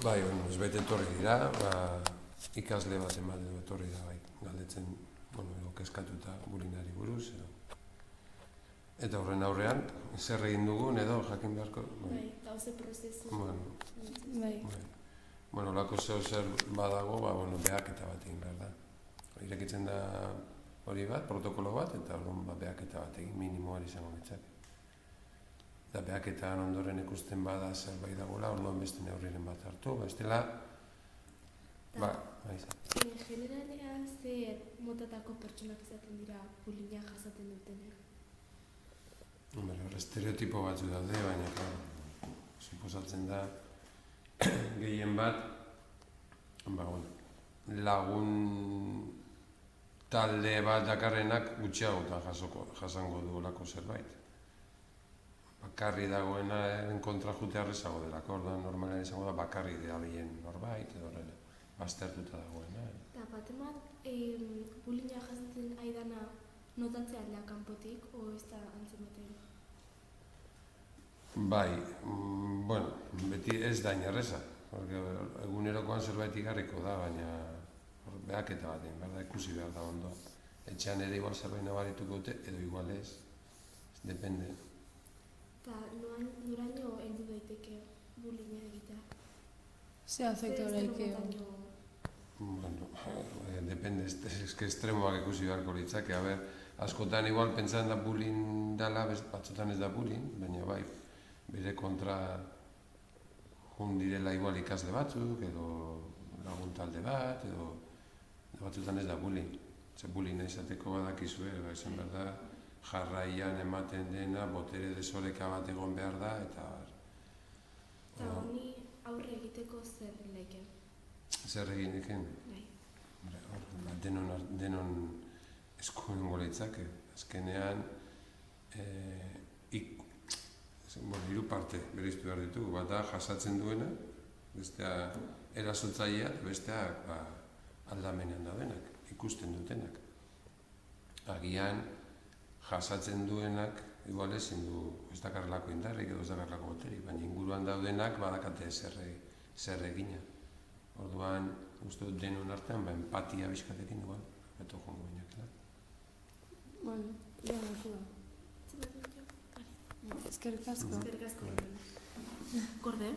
Bai, ez etorri dira, ikasle bat ematen etorri da, bai, galdetzen, kezkatuta bulinari buruz, eta horren aurrean, zer egin dugun edo jakin beharko. Bai, eta oze prozesu. Bai. Bueno, lako zer badago, behaketa bat egin behar da. Irekitzen da hori bat, protokolo bat, eta orduan behaketa bat egin, minimoari izango ditzak. Eta behaketan ondoren ikusten bada zerbait dagoela, orduan beste neurriren bat hartu, bestela... Generalea zer motatako pertsonak izaten dira bulina jasaten dutenek? Estereotipo batzu daude, baina, suposatzen da, gehien bat, lagun talde bat dakarrenak gutxiagotan jasango du olako zerbait. Bakarri dagoenaren kontra jutea arrezago delako, orduan normalean izango da bakarri deabien norbait, edo horrela, baztertuta dagoena. Eta bat bulina jasaten aidana notatzea aldea kanpotik, o ez da antzematen? Bai, beti ez da inerreza, egunerokoan zerbait igarriko da, baina behaketa batean, behar da ikusi behar da ondo. Etxean ere igual zerbait nabarituko dute, edo igual ez, depende. Eta noraino heldu daiteke bulina egitea? Ze afekto horreike? Depende, estremoak ikusi beharko litzake. Askotan igual pentsan da bulin dela, batzutan ez da bulin, baina bai, bere kontra jun direla igual ikasle batzuk, edo lagun talde bat, edo batzutan ez da bulin. Ze bulina izateko badakizue, esan behar da, jarraian ematen dena, botere desoreka bat egon behar da, eta... Eta honi aurre egiteko zer laike? Zer egin eken? Bai. Denon eskuen goleitzake. Azkenean, hiru parte bereiztu behar ditugu. Bata jasatzen duena, bestea erasotzailea, bestea aldamenean daudenak, ikusten dutenak. Agian, jasatzen duenak, igual ezin du ez dakarrelako indarrik edo ez dakarrelako boterik, baina inguruan daudenak badakate zer egina. Orduan, uste dut denon artean, empatia bizkatekin igual, beto jongo bainakela. Bueno, Zer bat dut jo? eskerrik asko. Eskerrik asko. Korde?